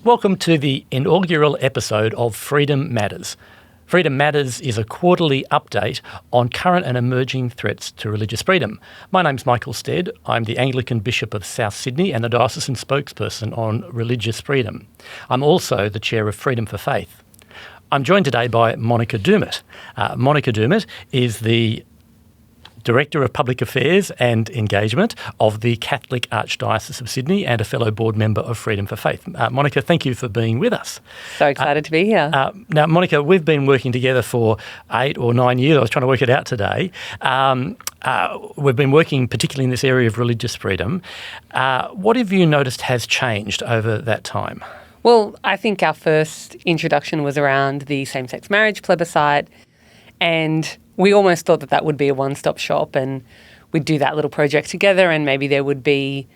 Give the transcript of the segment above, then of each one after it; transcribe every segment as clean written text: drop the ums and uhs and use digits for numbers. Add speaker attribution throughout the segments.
Speaker 1: welcome to the inaugural episode of Freedom Matters. Freedom Matters is a quarterly update on current and emerging threats to religious freedom. My name's Michael Stead. I'm the Anglican Bishop of South Sydney and the diocesan spokesperson on religious freedom. I'm also the chair of Freedom for Faith. I'm joined today by Monica Dumit. Monica Dumit is the Director of Public Affairs and Engagement of the Catholic Archdiocese of Sydney and a fellow board member of Freedom for Faith. Monica, thank you for being with us.
Speaker 2: So excited to be here.
Speaker 1: Now, Monica, we've been working together for 8 or 9 years. I was trying to work it out today. We've been working particularly in this area of religious freedom. What have you noticed has changed over that time?
Speaker 2: Well, I think our first introduction was around the same-sex marriage plebiscite, and we almost thought that would be a one-stop shop and we'd do that little project together and maybe there would be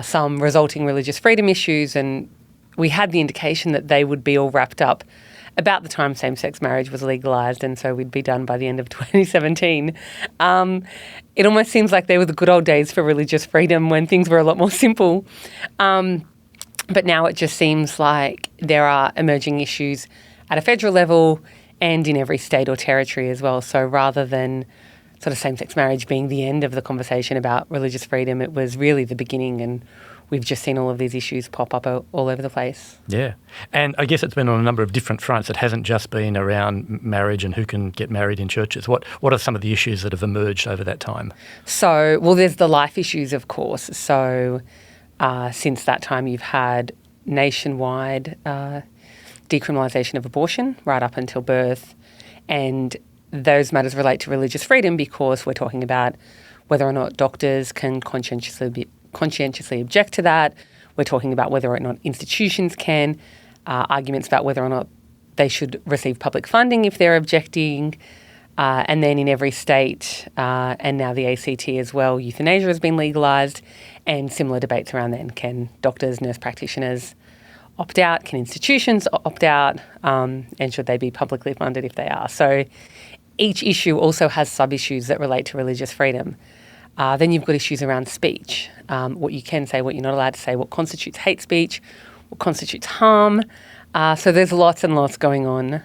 Speaker 2: some resulting religious freedom issues, and we had the indication that they would be all wrapped up about the time same-sex marriage was legalised, and so we'd be done by the end of 2017. It almost seems like they were the good old days for religious freedom when things were a lot more simple. But now it just seems like there are emerging issues at a federal level and in every state or territory as well. So rather than sort of same-sex marriage being the end of the conversation about religious freedom, it was really the beginning, and we've just seen all of these issues pop up all over the place.
Speaker 1: Yeah. And I guess it's been on a number of different fronts. It hasn't just been around marriage and who can get married in churches. What are some of the issues that have emerged over that time?
Speaker 2: So, well, there's the life issues, of course. So since that time, you've had nationwide decriminalisation of abortion right up until birth, and those matters relate to religious freedom because we're talking about whether or not doctors can conscientiously object to that. We're talking about whether or not institutions can, arguments about whether or not they should receive public funding if they're objecting, and then in every state, and now the ACT as well, euthanasia has been legalised, and similar debates around then. Can doctors, nurse practitioners opt out? Can institutions opt out? And should they be publicly funded if they are? So each issue also has sub-issues that relate to religious freedom. Then you've got issues around speech, what you can say, what you're not allowed to say, what constitutes hate speech, what constitutes harm. So there's lots and lots going on.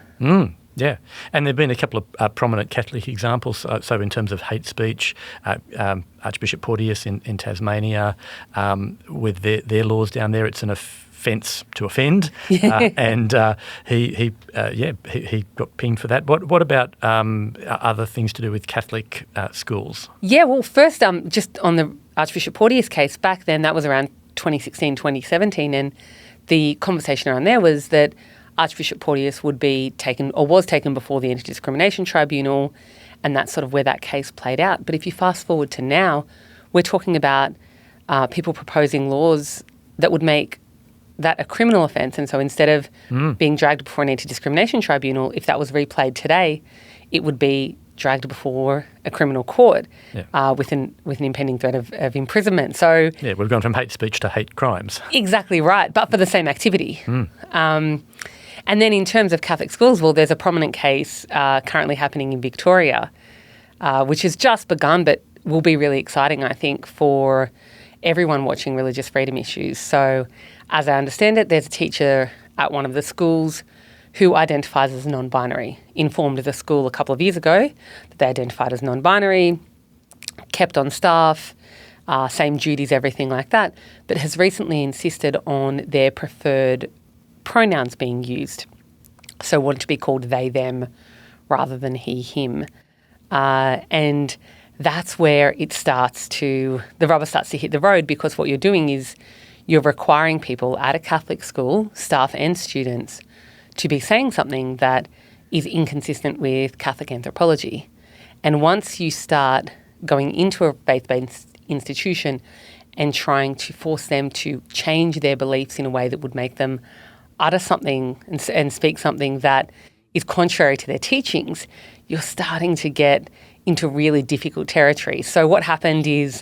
Speaker 1: Yeah, and there have been a couple of prominent Catholic examples. So in terms of hate speech, Archbishop Porteous in Tasmania, with their laws down there, it's an offence to offend, and he got pinged for that. What about other things to do with Catholic schools? Yeah,
Speaker 2: well, first, just on the Archbishop Porteous case, back then that was around 2016, 2017, and the conversation around there was that Archbishop Porteous would be taken, or was taken, before the Anti-Discrimination Tribunal, and that's sort of where that case played out. But if you fast forward to now, we're talking about people proposing laws that would make that a criminal offence. And so instead of being dragged before an Anti-Discrimination Tribunal, if that was replayed today, it would be dragged before a criminal court with an impending threat of imprisonment. So
Speaker 1: yeah, we've gone from hate speech to hate crimes.
Speaker 2: Exactly right, but for the same activity. And then in terms of Catholic schools, well, there's a prominent case currently happening in Victoria, which has just begun, but will be really exciting, I think, for everyone watching religious freedom issues. So as I understand it, there's a teacher at one of the schools who identifies as non-binary, informed the school a couple of years ago that they identified as non-binary, kept on staff, same duties, everything like that, but has recently insisted on their preferred pronouns being used. So wanted to be called they, them, rather than he, him. And that's where the rubber starts to hit the road, because what you're doing is you're requiring people at a Catholic school, staff and students, to be saying something that is inconsistent with Catholic anthropology. And once you start going into a faith-based institution and trying to force them to change their beliefs in a way that would make them utter something and speak something that is contrary to their teachings, you're starting to get into really difficult territory. So what happened is,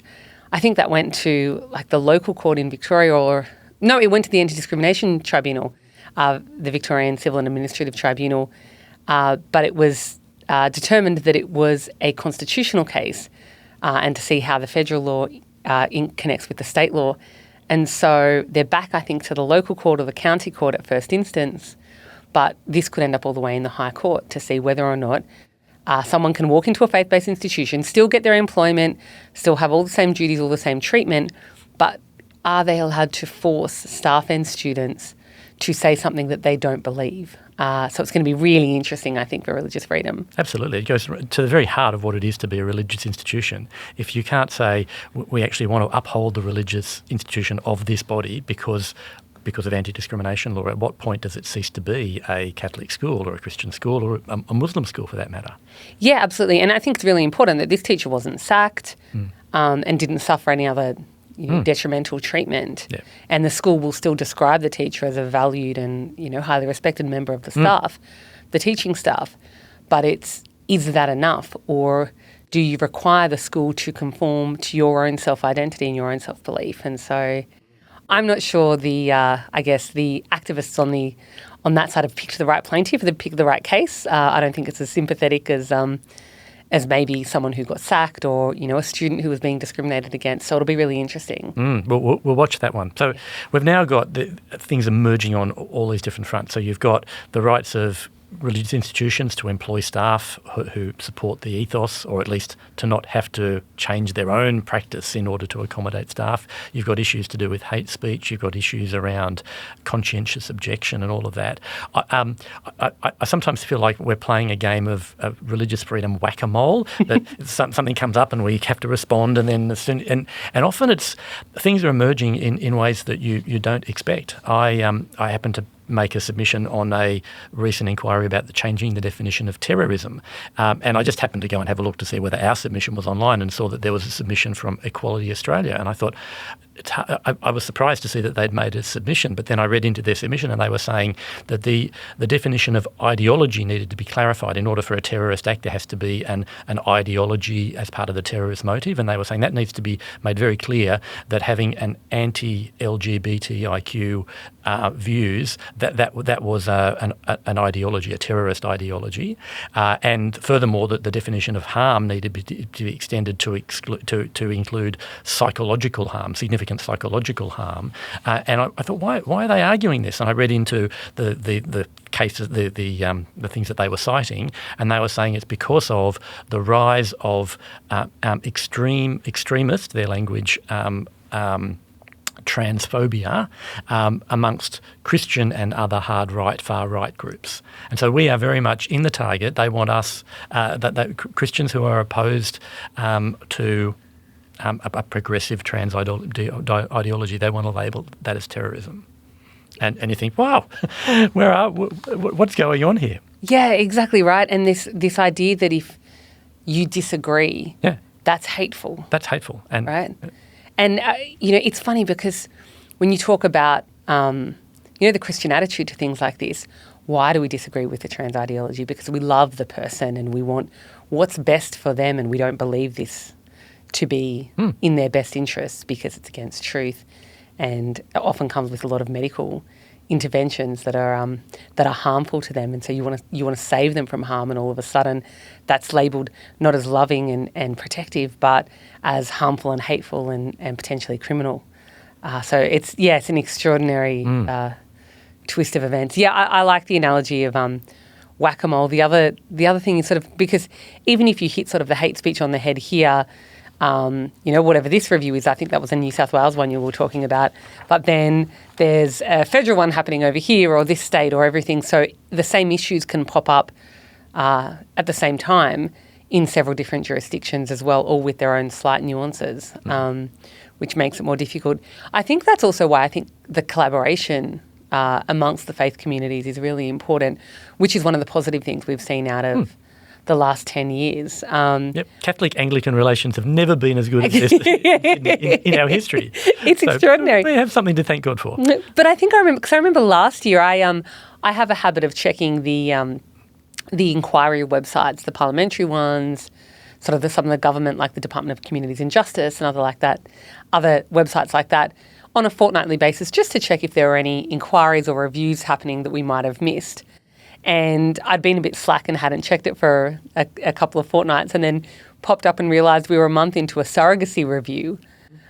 Speaker 2: I think that went to like the local court in Victoria, it went to the Anti-Discrimination Tribunal, the Victorian Civil and Administrative Tribunal, but it was determined that it was a constitutional case, and to see how the federal law connects with the state law. And so they're back, I think, to the local court or the county court at first instance, but this could end up all the way in the High Court to see whether or not someone can walk into a faith-based institution, still get their employment, still have all the same duties, all the same treatment, but are they allowed to force staff and students to say something that they don't believe? So it's going to be really interesting, I think, for religious freedom.
Speaker 1: Absolutely. It goes to the very heart of what it is to be a religious institution. If you can't say, we actually want to uphold the religious institution of this body because of anti-discrimination law, at what point does it cease to be a Catholic school or a Christian school or a Muslim school for that matter?
Speaker 2: Yeah, absolutely. And I think it's really important that this teacher wasn't sacked and didn't suffer any other detrimental treatment. Yeah. And the school will still describe the teacher as a valued and highly respected member of the staff, the teaching staff. But is that enough, or do you require the school to conform to your own self-identity and your own self-belief? And so I'm not sure the activists on that side have picked the right plaintiff, they've picked the right case. I don't think it's as sympathetic as maybe someone who got sacked or, a student who was being discriminated against. So it'll be really interesting.
Speaker 1: We'll watch that one. So we've now got things emerging on all these different fronts. So you've got the rights of religious institutions to employ staff who support the ethos, or at least to not have to change their own practice in order to accommodate staff. You've got issues to do with hate speech. You've got issues around conscientious objection and all of that. I sometimes feel like we're playing a game of religious freedom whack-a-mole, that something comes up and we have to respond, and then and often things are emerging in ways that you don't expect. I happen to make a submission on a recent inquiry about changing the definition of terrorism. And I just happened to go and have a look to see whether our submission was online, and saw that there was a submission from Equality Australia. And I thought, I was surprised to see that they'd made a submission, but then I read into their submission and they were saying that the definition of ideology needed to be clarified. In order for a terrorist act, there has to be an ideology as part of the terrorist motive, and they were saying that needs to be made very clear, that having an anti-LGBTIQ views, that was an ideology, a terrorist ideology, and furthermore that the definition of harm needed to be extended to include psychological harm, significant psychological harm. And I thought, why are they arguing this? And I read into the cases, the things that they were citing, and they were saying it's because of the rise of extremist, their language, transphobia amongst Christian and other far right groups. And so we are very much in the target. They want us, that Christians who are opposed to a progressive trans ideology, they want to label that as terrorism. And you think, wow, what's going on here?
Speaker 2: Yeah, exactly right. And this idea that if you disagree, that's hateful.
Speaker 1: That's hateful. And
Speaker 2: right. And, it's funny because when you talk about, the Christian attitude to things like this, why do we disagree with the trans ideology? Because we love the person and we want what's best for them, and we don't believe this to be in their best interests because it's against truth, and it often comes with a lot of medical interventions that are harmful to them, and so you want to save them from harm, and all of a sudden that's labelled not as loving and protective, but as harmful and hateful and potentially criminal. So it's an extraordinary twist of events. Yeah, I like the analogy of whack-a-mole. The other thing is sort of, because even if you hit sort of the hate speech on the head here, whatever this review is, I think that was a New South Wales one you were talking about, but then there's a federal one happening over here, or this state, or everything. So the same issues can pop up at the same time in several different jurisdictions as well, all with their own slight nuances, which makes it more difficult. I think that's also why I think the collaboration amongst the faith communities is really important, which is one of the positive things we've seen out of the last 10 years.
Speaker 1: Catholic-Anglican relations have never been as good as this in our history.
Speaker 2: It's extraordinary.
Speaker 1: We have something to thank God for.
Speaker 2: But I think I remember last year, I have a habit of checking the inquiry websites, the parliamentary ones, sort of some of the government, like the Department of Communities and Justice and other websites like that, on a fortnightly basis, just to check if there were any inquiries or reviews happening that we might have missed. And I'd been a bit slack and hadn't checked it for a couple of fortnights, and then popped up and realised we were a month into a surrogacy review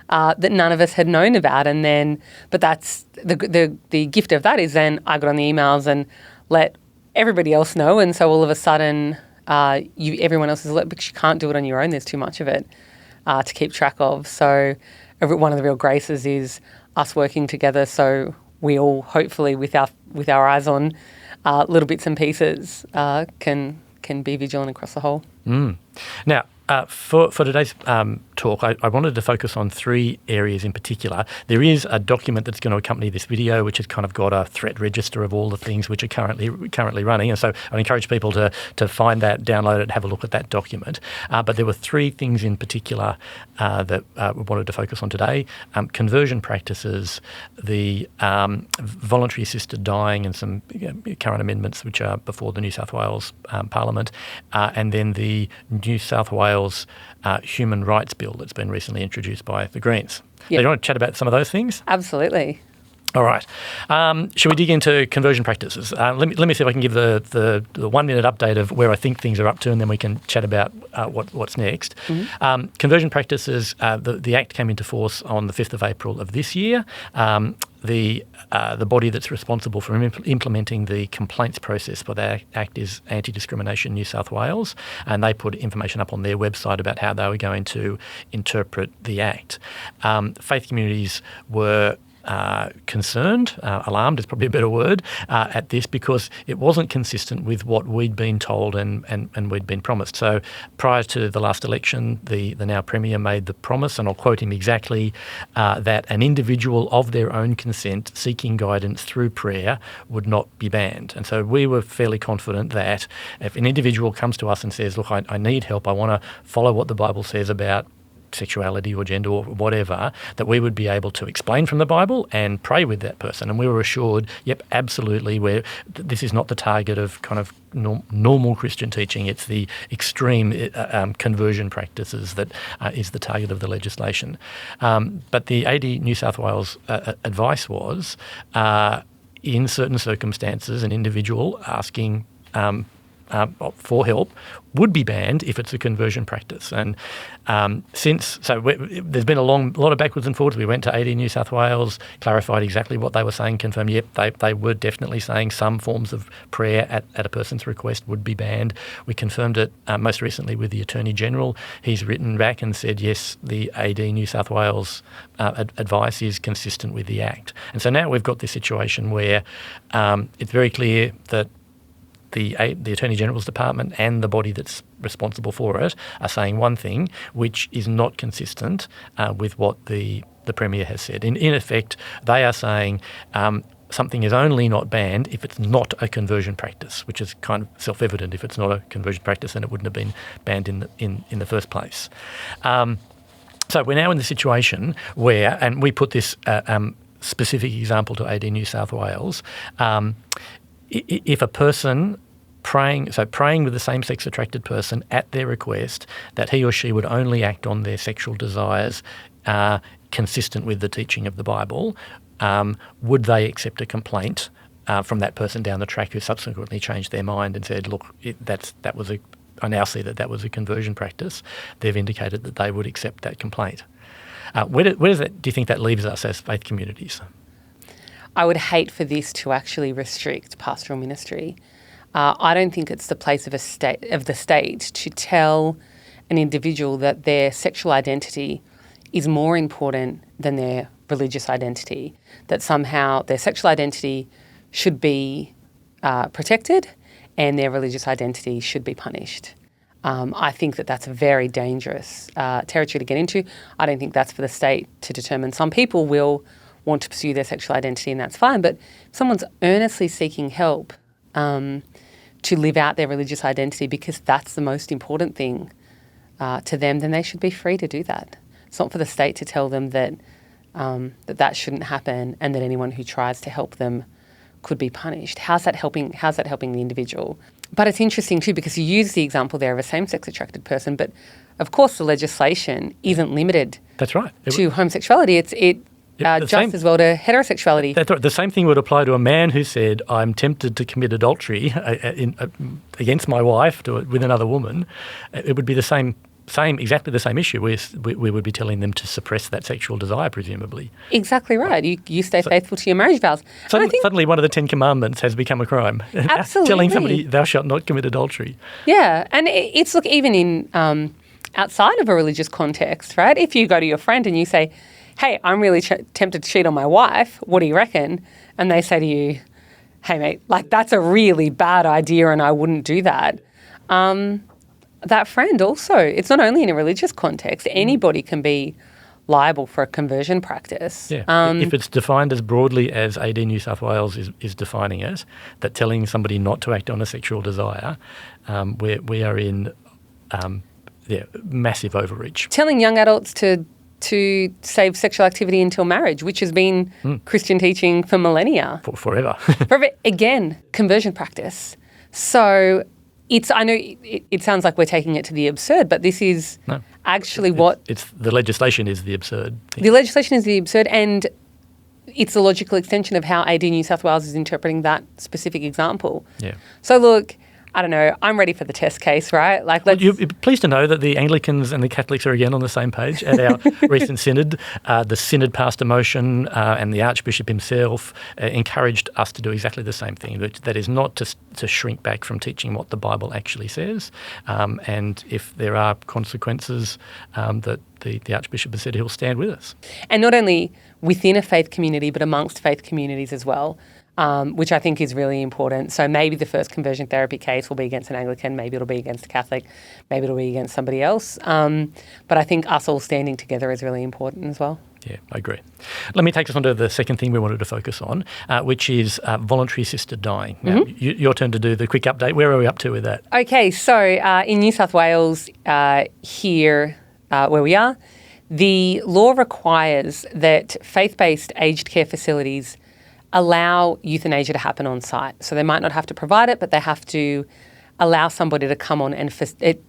Speaker 2: that none of us had known about. And then, but that's the gift of that is then I got on the emails and let everybody else know. And so all of a sudden, everyone else is alert because you can't do it on your own. There's too much of it to keep track of. So one of the real graces is us working together. So we all hopefully with our eyes on little bits and pieces can be vigilant across the whole.
Speaker 1: Now, for today's talk, I wanted to focus on three areas in particular. There is a document that's going to accompany this video, which has kind of got a threat register of all the things which are currently running. And so I encourage people to find that, download it, have a look at that document. But there were three things in particular that we wanted to focus on today: conversion practices, the voluntary assisted dying, and some current amendments which are before the New South Wales Parliament, and then the New South Wales Human Rights Bill that's been recently introduced by the Greens.
Speaker 2: Yep.
Speaker 1: Do you want to chat about some of those things?
Speaker 2: Absolutely.
Speaker 1: All right. Shall we dig into conversion practices? Let me see if I can give the 1 minute update of where I think things are up to, and then we can chat about what's next. Mm-hmm. Conversion practices, the Act came into force on the 5th of April of this year. The body that's responsible for implementing the complaints process for that Act is Anti-Discrimination New South Wales, and they put information up on their website about how they were going to interpret the Act. Faith communities were concerned, alarmed is probably a better word, at this because it wasn't consistent with what we'd been told and we'd been promised. So prior to the last election, the now Premier made the promise, and I'll quote him exactly, that an individual of their own consent seeking guidance through prayer would not be banned. And so we were fairly confident that if an individual comes to us and says, look, I need help, I want to follow what the Bible says about sexuality or gender or whatever, that we would be able to explain from the Bible and pray with that person. And we were assured, yep, absolutely, this is not the target of kind of normal Christian teaching. It's the extreme conversion practices that is the target of the legislation. But the AD New South Wales advice was, in certain circumstances, an individual asking for help would be banned if it's a conversion practice. And there's been a lot of backwards and forwards. We went to AD New South Wales, clarified exactly what they were saying, confirmed, yep, they were definitely saying some forms of prayer at a person's request would be banned. We confirmed it most recently with the Attorney General. He's written back and said, yes, the AD New South Wales advice is consistent with the Act. And so now we've got this situation where it's very clear that the Attorney General's Department and the body that's responsible for it are saying one thing which is not consistent with what the Premier has said. In effect, they are saying something is only not banned if it's not a conversion practice, which is kind of self-evident. If it's not a conversion practice, then it wouldn't have been banned in the first place. So we're now in the situation where, and we put this specific example to AD New South Wales, if a person praying with the same-sex attracted person at their request, that he or she would only act on their sexual desires consistent with the teaching of the Bible, would they accept a complaint from that person down the track who subsequently changed their mind and said, look, I now see that was a conversion practice? They've indicated that they would accept that complaint. Where do you think that leaves us as faith communities?
Speaker 2: I would hate for this to actually restrict pastoral ministry. I don't think it's the place of the state to tell an individual that their sexual identity is more important than their religious identity, that somehow their sexual identity should be protected and their religious identity should be punished. I think that that's a very dangerous territory to get into. I don't think that's for the state to determine. Some people will want to pursue their sexual identity, and that's fine. But if someone's earnestly seeking help to live out their religious identity because that's the most important thing to them, then they should be free to do that. It's not for the state to tell them that that shouldn't happen and that anyone who tries to help them could be punished. How's that helping the individual? But it's interesting too because you use the example there of a same-sex attracted person, but of course the legislation isn't limited
Speaker 1: That's right.
Speaker 2: to homosexuality. As well to heterosexuality.
Speaker 1: That's right. The same thing would apply to a man who said, I'm tempted to commit adultery against my wife with another woman. It would be the same exactly the same issue. We would be telling them to suppress that sexual desire, presumably.
Speaker 2: Exactly right. You stay faithful to your marriage vows.
Speaker 1: Suddenly one of the 10 Commandments has become a crime.
Speaker 2: Absolutely.
Speaker 1: Telling somebody, thou shalt not commit adultery.
Speaker 2: Yeah, and it's, look, even in outside of a religious context, right? If you go to your friend and you say, hey, I'm really tempted to cheat on my wife, what do you reckon? And they say to you, hey, mate, like, that's a really bad idea and I wouldn't do that. That friend also, it's not only in a religious context, anybody can be liable for a conversion practice.
Speaker 1: Yeah. If it's defined as broadly as AD New South Wales is defining it, that telling somebody not to act on a sexual desire, we are in massive overreach.
Speaker 2: Telling young adults to save sexual activity until marriage, which has been Christian teaching for millennia.
Speaker 1: Forever.
Speaker 2: Forever. Again, conversion practice. So I know it sounds like we're taking it to the absurd, but this is actually
Speaker 1: the legislation is the absurd thing.
Speaker 2: The legislation is the absurd, and it's a logical extension of how AD New South Wales is interpreting that specific example.
Speaker 1: Yeah.
Speaker 2: So look, I don't know, I'm ready for the test case, right? Like,
Speaker 1: you're pleased to know that the Anglicans and the Catholics are again on the same page at our recent synod. The synod passed a motion and the Archbishop himself encouraged us to do exactly the same thing, that is not to shrink back from teaching what the Bible actually says. And if there are consequences, that the Archbishop has said he'll stand with us. And
Speaker 2: not only within a faith community, but amongst faith communities as well. Which I think is really important. So maybe the first conversion therapy case will be against an Anglican, maybe it'll be against a Catholic, maybe it'll be against somebody else. But I think us all standing together is really important as well.
Speaker 1: Yeah, I agree. Let me take us on to the second thing we wanted to focus on, which is voluntary assisted dying. Now, your turn to do the quick update. Where are we up to with that?
Speaker 2: Okay, so in New South Wales, here where we are, the law requires that faith-based aged care facilities allow euthanasia to happen on site. So they might not have to provide it, but they have to allow somebody to come on and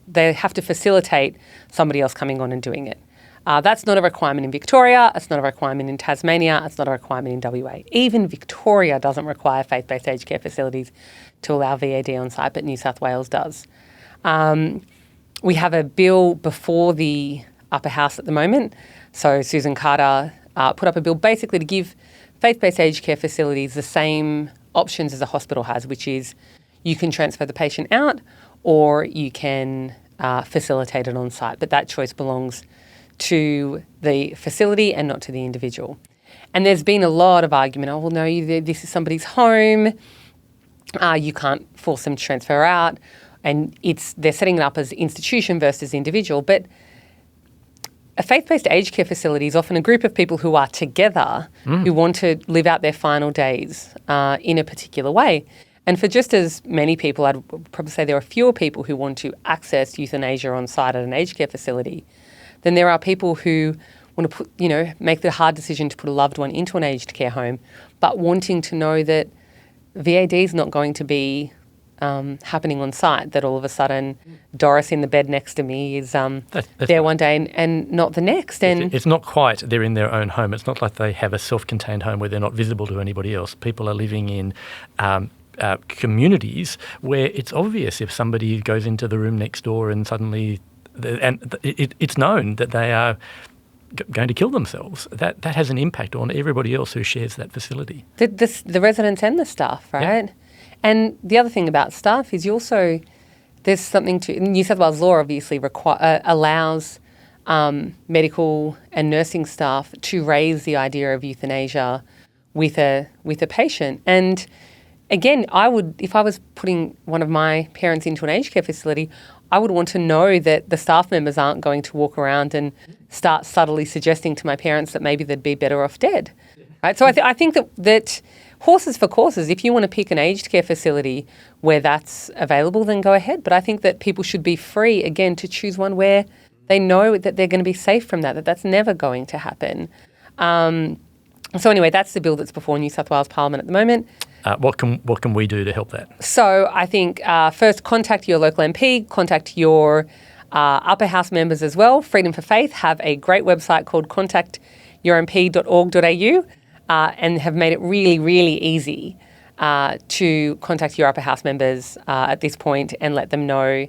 Speaker 2: they have to facilitate somebody else coming on and doing it. That's not a requirement in Victoria. It's not a requirement in Tasmania. It's not a requirement in WA. Even Victoria doesn't require faith-based aged care facilities to allow VAD on site, but New South Wales does. We have a bill before the upper house at the moment. So Susan Carter put up a bill basically to give faith-based aged care facilities the same options as a hospital has, which is you can transfer the patient out or you can facilitate it on site. But that choice belongs to the facility and not to the individual. And there's been a lot of argument, oh, well, no, this is somebody's home. You can't force them to transfer out. And they're setting it up as institution versus individual. But a faith-based aged care facility is often a group of people who are together who want to live out their final days in a particular way. And for just as many people, I'd probably say there are fewer people who want to access euthanasia on site at an aged care facility than there are people who want to make the hard decision to put a loved one into an aged care home, but wanting to know that VAD is not going to be happening on site, that all of a sudden Doris in the bed next to me is there one day and not the next. And
Speaker 1: it's not quite they're in their own home. It's not like they have a self-contained home where they're not visible to anybody else. People are living in communities where it's obvious if somebody goes into the room next door and suddenly it's known that they are going to kill themselves. That has an impact on everybody else who shares that facility.
Speaker 2: The residents and the staff, right? Yeah. And the other thing about staff is there's something to New South Wales law obviously allows medical and nursing staff to raise the idea of euthanasia with a patient. And again, if I was putting one of my parents into an aged care facility, I would want to know that the staff members aren't going to walk around and start subtly suggesting to my parents that maybe they'd be better off dead. Right? So I think that horses for courses, if you want to pick an aged care facility where that's available, then go ahead. But I think that people should be free, again, to choose one where they know that they're going to be safe from that that's never going to happen. So anyway, that's the bill that's before New South Wales Parliament at the moment.
Speaker 1: What can we do to help that?
Speaker 2: So I think first contact your local MP, contact your upper house members as well. Freedom for Faith have a great website called contactyourmp.org.au and have made it really, really easy to contact your upper house members at this point and let them know.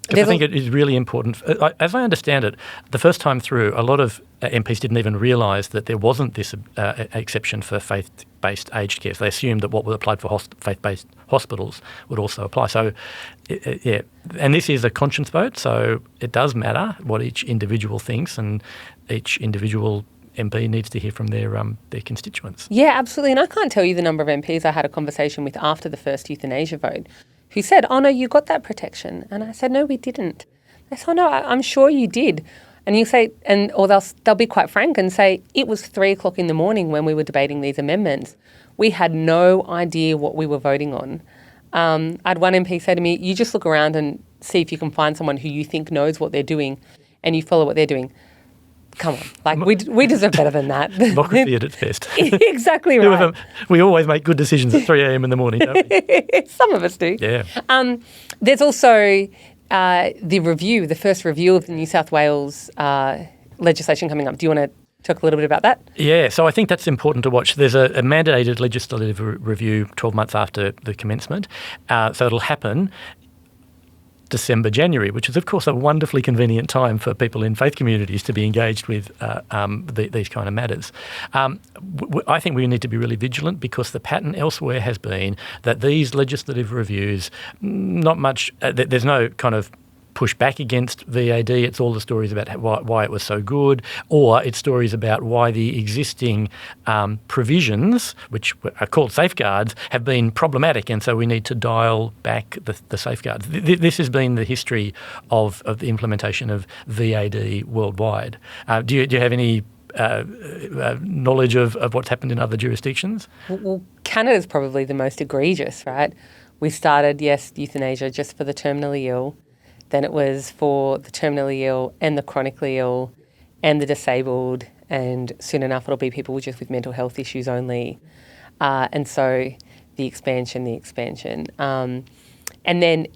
Speaker 1: Because I think it is really important. As I understand it, the first time through, a lot of MPs didn't even realise that there wasn't this exception for faith-based aged care. So they assumed that what was applied for faith-based hospitals would also apply. So, yeah, and this is a conscience vote, so it does matter what each individual thinks, and each individual MP needs to hear from their constituents.
Speaker 2: Yeah, absolutely. And I can't tell you the number of MPs I had a conversation with after the first euthanasia vote who said, oh, no, you got that protection. And I said, no, we didn't. They said, oh, no, I'm sure you did. And you say, or they'll be quite frank and say, it was 3:00 in the morning when we were debating these amendments. We had no idea what we were voting on. I had one MP say to me, you just look around and see if you can find someone who you think knows what they're doing and you follow what they're doing. Come on, like we deserve better than that.
Speaker 1: Democracy at its best.
Speaker 2: Exactly right.
Speaker 1: We always make good decisions at 3 a.m. in the morning, don't we?
Speaker 2: Some of us do.
Speaker 1: Yeah.
Speaker 2: There's also the first review of the New South Wales legislation coming up. Do you want to talk a little bit about that?
Speaker 1: Yeah, so I think that's important to watch. There's a mandated legislative review 12 months after the commencement. So it'll happen December, January, which is, of course, a wonderfully convenient time for people in faith communities to be engaged with these kind of matters. I think we need to be really vigilant because the pattern elsewhere has been that these legislative reviews, not much, there's no kind of push back against VAD. It's all the stories about why it was so good, or it's stories about why the existing provisions, which are called safeguards, have been problematic, and so we need to dial back the safeguards. This has been the history of the implementation of VAD worldwide. Do you have any knowledge of what's happened in other jurisdictions?
Speaker 2: Well, Canada's probably the most egregious, right? We started, yes, euthanasia just for the terminally ill. Then it was for the terminally ill and the chronically ill and the disabled, and soon enough it'll be people just with mental health issues only. And so the expansion. And then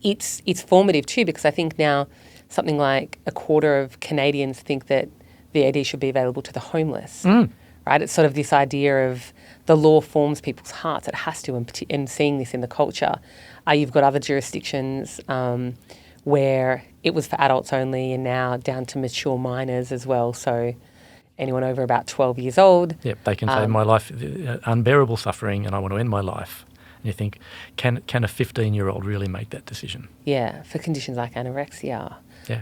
Speaker 2: it's formative too, because I think now something like a quarter of Canadians think that VAD should be available to the homeless. Right? It's sort of this idea of the law forms people's hearts. It has to, and seeing this in the culture. You've got other jurisdictions where it was for adults only, and now down to mature minors as well. So anyone over about 12 years old.
Speaker 1: Yep, they can say, my life, unbearable suffering, and I want to end my life. And you think, can a 15-year-old really make that decision?
Speaker 2: Yeah, for conditions like anorexia.
Speaker 1: Yeah.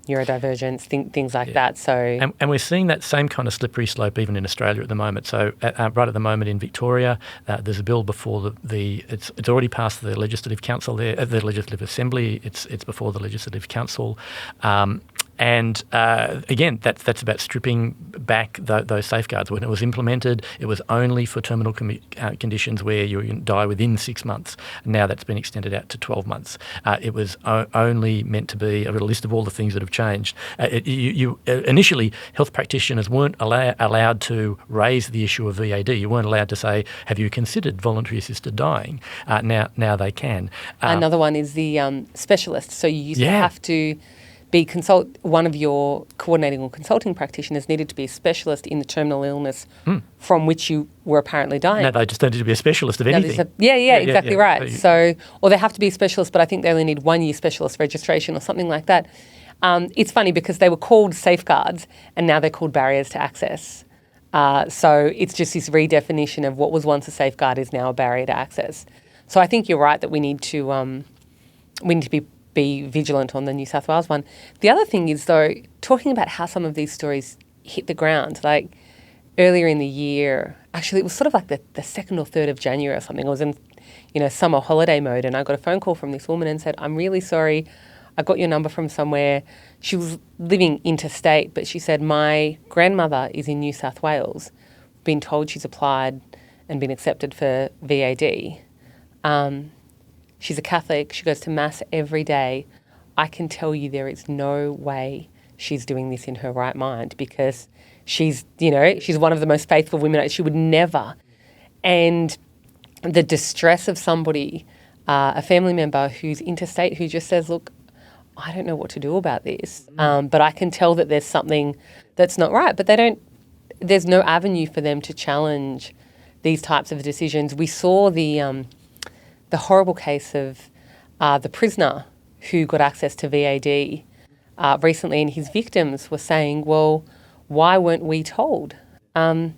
Speaker 2: Neurodivergence, things like that. So,
Speaker 1: and we're seeing that same kind of slippery slope even in Australia at the moment. So right at the moment in Victoria, there's a bill before it's already passed the Legislative Council there, the Legislative Assembly. It's before the Legislative Council. And again, that's about stripping back those safeguards. When it was implemented, it was only for terminal conditions where you die within 6 months. Now that's been extended out to 12 months. It was only meant to be a list of all the things that have changed. Initially, health practitioners weren't allowed to raise the issue of VAD. You weren't allowed to say, have you considered voluntary assisted dying? Now they can.
Speaker 2: Another one is the specialist. So you used to have to one of your coordinating or consulting practitioners needed to be a specialist in the terminal illness from which you were apparently dying.
Speaker 1: No, they just needed to be a specialist of anything.
Speaker 2: Exactly right. So, or they have to be a specialist, but I think they only need 1 year specialist registration or something like that. It's funny because they were called safeguards and now they're called barriers to access. So it's just this redefinition of what was once a safeguard is now a barrier to access. So I think you're right that we need to be vigilant on the New South Wales one. The other thing is, though, talking about how some of these stories hit the ground, like earlier in the year, actually it was sort of like the 2nd or 3rd of January or something. I was in, summer holiday mode and I got a phone call from this woman and said, I'm really sorry, I got your number from somewhere. She was living interstate, but she said, my grandmother is in New South Wales, been told she's applied and been accepted for VAD. She's a Catholic. She goes to Mass every day. I can tell you there is no way she's doing this in her right mind because she's one of the most faithful women. She would never. And the distress of somebody, a family member who's interstate, who just says, look, I don't know what to do about this, but I can tell that there's something that's not right. But there's no avenue for them to challenge these types of decisions. We saw the horrible case of the prisoner who got access to VAD recently, and his victims were saying, well, why weren't we told? But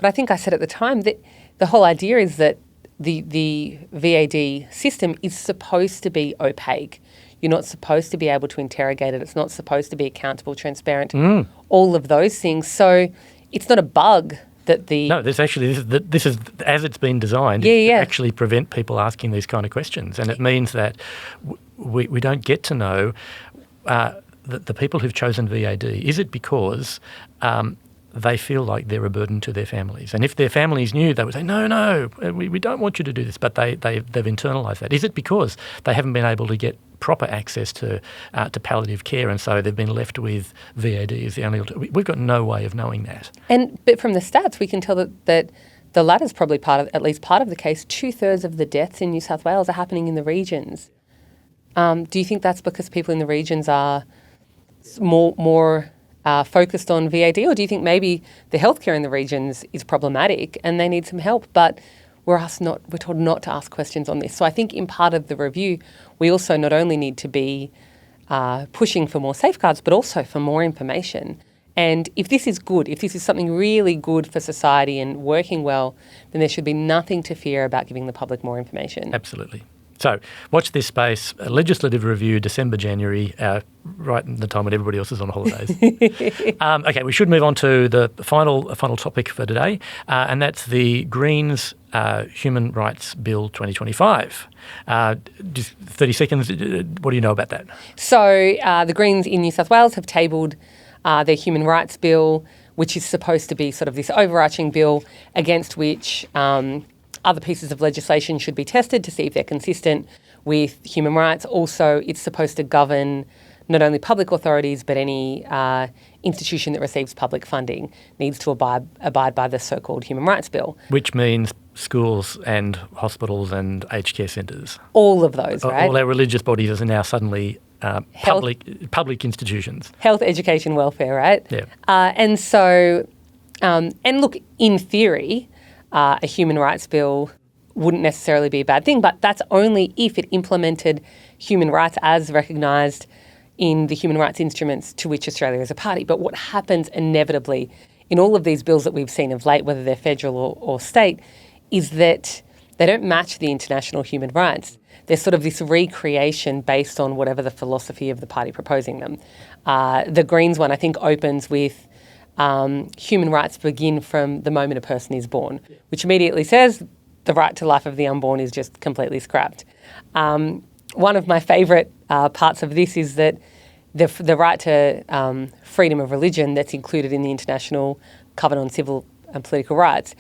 Speaker 2: I think I said at the time that the whole idea is that the VAD system is supposed to be opaque. You're not supposed to be able to interrogate it. It's not supposed to be accountable, transparent, all of those things. So it's not a bug that the...
Speaker 1: No, this is as it's been designed, to actually prevent people asking these kind of questions. And it means that we don't get to know the people who've chosen VAD. Is it because they feel like they're a burden to their families? And if their families knew, they would say, no, we don't want you to do this, but they've internalised that. Is it because they haven't been able to get proper access to palliative care, and so they've been left with VAD as the only alternative? We've got no way of knowing that.
Speaker 2: But from the stats, we can tell that the latter's probably at least part of the case. 2/3 of the deaths in New South Wales are happening in the regions. Do you think that's because people in the regions are more focused on VAD, or do you think maybe the healthcare in the regions is problematic and they need some help, but we're told not to ask questions on this? So I think in part of the review, we also not only need to be pushing for more safeguards, but also for more information. And if this is good, if this is something really good for society and working well, then there should be nothing to fear about giving the public more information.
Speaker 1: Absolutely. So watch this space, a legislative review, December, January, right in the time when everybody else is on holidays. Okay, we should move on to the final topic for today, and that's the Greens Human Rights Bill 2025. Just 30 seconds, what do you know about that?
Speaker 2: So the Greens in New South Wales have tabled their Human Rights Bill, which is supposed to be sort of this overarching bill against which other pieces of legislation should be tested to see if they're consistent with human rights. Also, it's supposed to govern not only public authorities, but any institution that receives public funding needs to abide by the so-called Human Rights Bill.
Speaker 1: Which means schools and hospitals and aged care centres.
Speaker 2: All of those, right?
Speaker 1: All our religious bodies are now suddenly public institutions.
Speaker 2: Health, education, welfare, right?
Speaker 1: Yeah.
Speaker 2: And so, and look, in theory, a human rights bill wouldn't necessarily be a bad thing, but that's only if it implemented human rights as recognised in the human rights instruments to which Australia is a party. But what happens inevitably in all of these bills that we've seen of late, whether they're federal or state, is that they don't match the international human rights. There's sort of this recreation based on whatever the philosophy of the party proposing them. The Greens one, I think, opens with human rights begin from the moment a person is born, which immediately says the right to life of the unborn is just completely scrapped. One of my favourite parts of this is that the right to freedom of religion that's included in the International Covenant on Civil and Political Rights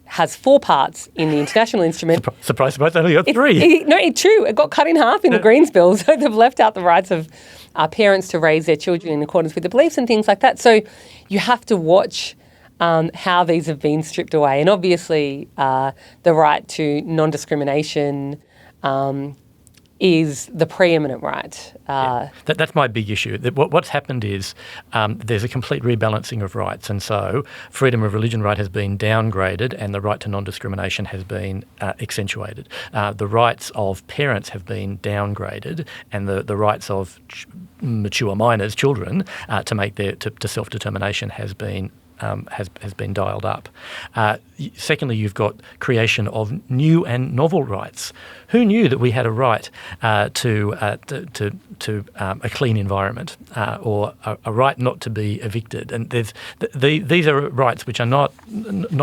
Speaker 2: has 4 parts in the international instrument.
Speaker 1: Surprise, only got 3.
Speaker 2: It's true. It got cut in half in the Greens bill, so they've left out the rights of parents to raise their children in accordance with the beliefs and things like that. So you have to watch how these have been stripped away. And obviously the right to non-discrimination is the preeminent right.
Speaker 1: That's my big issue. What's happened is there's a complete rebalancing of rights, and so freedom of religion right has been downgraded and the right to non-discrimination has been accentuated. The rights of parents have been downgraded, and the rights of mature minors, children, to make to self-determination has been dialed up. Secondly, you've got creation of new and novel rights. Who knew that we had a right to a clean environment or a right not to be evicted? And these are rights which are not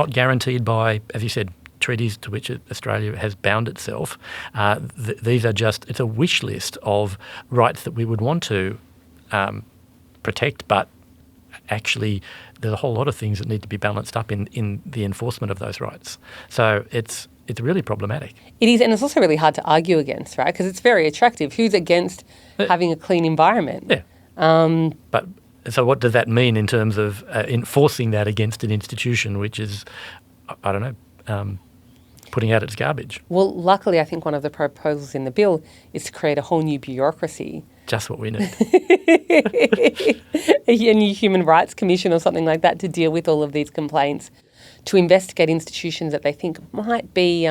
Speaker 1: guaranteed by, as you said, treaties to which Australia has bound itself. These are it's a wish list of rights that we would want to protect, but actually there's a whole lot of things that need to be balanced up in the enforcement of those rights. So it's really problematic.
Speaker 2: It is, and it's also really hard to argue against, right? Because it's very attractive. Who's against having a clean environment?
Speaker 1: Yeah. But so what does that mean in terms of enforcing that against an institution which is, I don't know, putting out its garbage?
Speaker 2: Well, luckily, I think one of the proposals in the bill is to create a whole new bureaucracy.
Speaker 1: Just what we need.
Speaker 2: A new Human Rights Commission or something like that to deal with all of these complaints, to investigate institutions that they think might be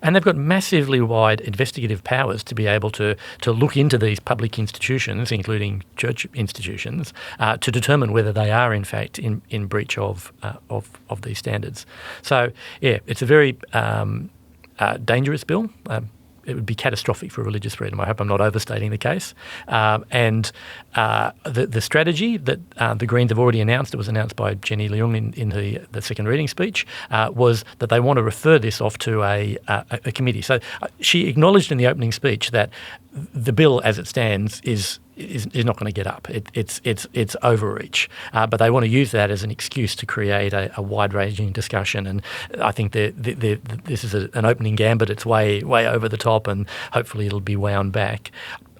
Speaker 1: And they've got massively wide investigative powers to be able to look into these public institutions, including church institutions, to determine whether they are in fact in breach of these standards. So yeah, it's a very dangerous bill. It would be catastrophic for religious freedom. I hope I'm not overstating the case. And the strategy that the Greens have already announced, it was announced by Jenny Leung in the second reading speech, was that they want to refer this off to a committee. So she acknowledged in the opening speech that the bill as it stands is not going to get up. It's overreach. But they want to use that as an excuse to create a wide-ranging discussion. And I think this is an opening gambit. It's way over the top, and hopefully it'll be wound back.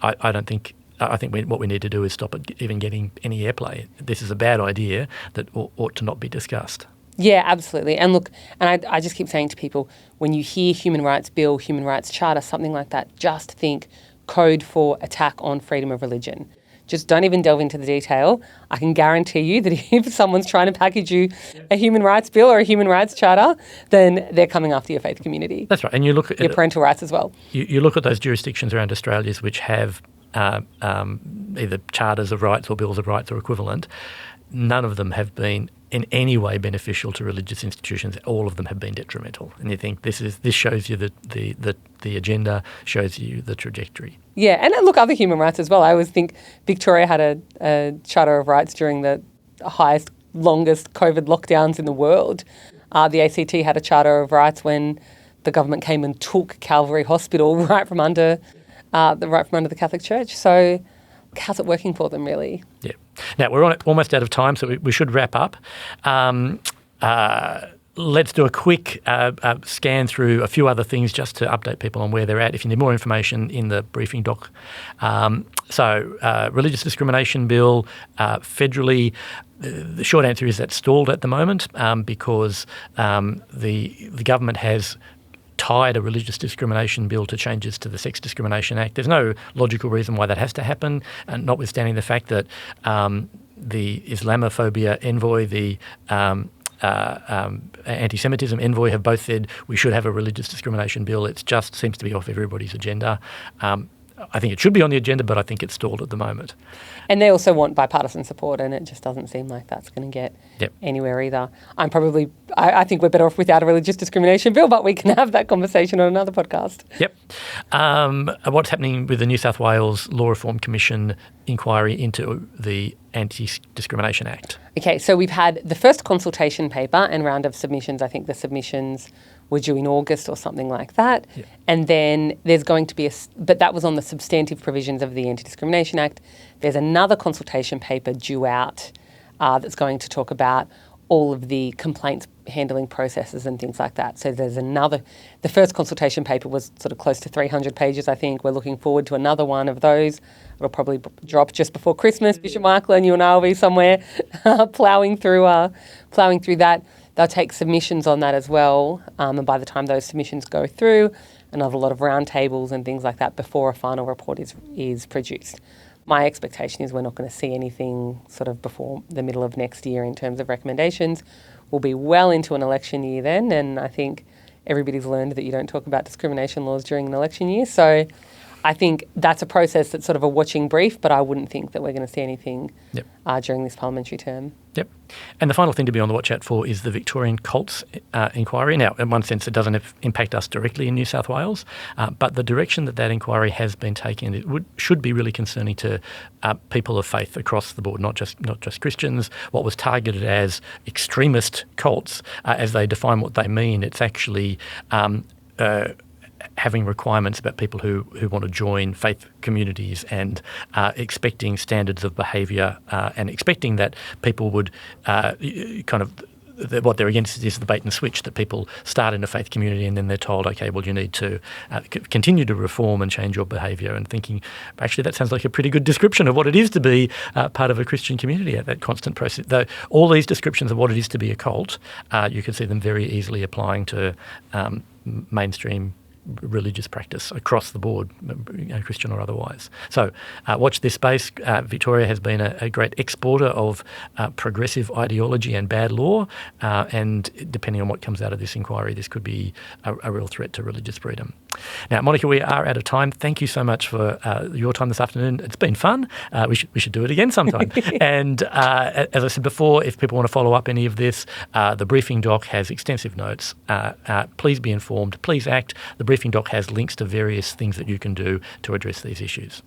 Speaker 1: I think what we need to do is stop it even getting any airplay. This is a bad idea that ought to not be discussed.
Speaker 2: Yeah, absolutely. And look, and I just keep saying to people, when you hear human rights bill, human rights charter, something like that, just think code for attack on freedom of religion. Just don't even delve into the detail. I can guarantee you that if someone's trying to package you a human rights bill or a human rights charter, then they're coming after your faith community.
Speaker 1: That's right. And you look at
Speaker 2: your parental rights as well.
Speaker 1: You look at those jurisdictions around Australia which have either charters of rights or bills of rights or equivalent. None of them have been in any way beneficial to religious institutions. All of them have been detrimental. And you think this shows you the agenda, shows you the trajectory.
Speaker 2: Yeah, and look, other human rights as well. I always think Victoria had a Charter of Rights during the highest, longest COVID lockdowns in the world. The ACT had a Charter of Rights when the government came and took Calvary Hospital right from under the Catholic Church. So how's it working for them, really?
Speaker 1: Yeah. Now, we're almost out of time, so we should wrap up. Let's do a quick scan through a few other things just to update people on where they're at. If you need more information in the briefing doc. Religious discrimination bill, federally, the short answer is that's stalled at the moment because the government has tied a religious discrimination bill to changes to the Sex Discrimination Act. There's no logical reason why that has to happen, and notwithstanding the fact that the Islamophobia envoy, the anti-Semitism envoy have both said we should have a religious discrimination bill. It just seems to be off everybody's agenda. I think it should be on the agenda, but I think it's stalled at the moment.
Speaker 2: And they also want bipartisan support, and it just doesn't seem like that's going to get anywhere either. I think we're better off without a religious discrimination bill, but we can have that conversation on another podcast.
Speaker 1: Yep. What's happening with the New South Wales Law Reform Commission inquiry into the Anti-Discrimination Act?
Speaker 2: Okay, so we've had the first consultation paper and round of submissions. I think the submissions were due in August or something like that. Yeah. And then there's going to be but that was on the substantive provisions of the Anti-Discrimination Act. There's another consultation paper due out that's going to talk about all of the complaints handling processes and things like that. So there's the first consultation paper was sort of close to 300 pages, I think. We're looking forward to another one of those. It'll probably drop just before Christmas. Bishop Michael and you and I will be somewhere ploughing through that. They'll take submissions on that as well. And by the time those submissions go through, another lot of roundtables and things like that before a final report is produced. My expectation is we're not going to see anything sort of before the middle of next year in terms of recommendations. We'll be well into an election year then, and I think everybody's learned that you don't talk about discrimination laws during an election year. So I think that's a process that's sort of a watching brief, but I wouldn't think that we're going to see anything during this parliamentary term.
Speaker 1: Yep. And the final thing to be on the watch out for is the Victorian cults inquiry. Now, in one sense, it doesn't impact us directly in New South Wales, but the direction that inquiry has been taken, should be really concerning to people of faith across the board, not just Christians. What was targeted as extremist cults, as they define what they mean, it's actually having requirements about people who want to join faith communities and expecting standards of behaviour and expecting that people would what they're against is the bait and switch, that people start in a faith community and then they're told, okay, well, you need to continue to reform and change your behaviour, and thinking, actually, that sounds like a pretty good description of what it is to be part of a Christian community, that constant process. Though all these descriptions of what it is to be a cult, you can see them very easily applying to mainstream religious practice across the board, Christian or otherwise. So watch this space. Victoria has been a great exporter of progressive ideology and bad law, and depending on what comes out of this inquiry, this could be a real threat to religious freedom. Now, Monica, we are out of time. Thank you so much for your time this afternoon. It's been fun. We should do it again sometime. And as I said before, if people want to follow up any of this, the briefing doc has extensive notes. Please be informed. Please act. The briefing doc has links to various things that you can do to address these issues.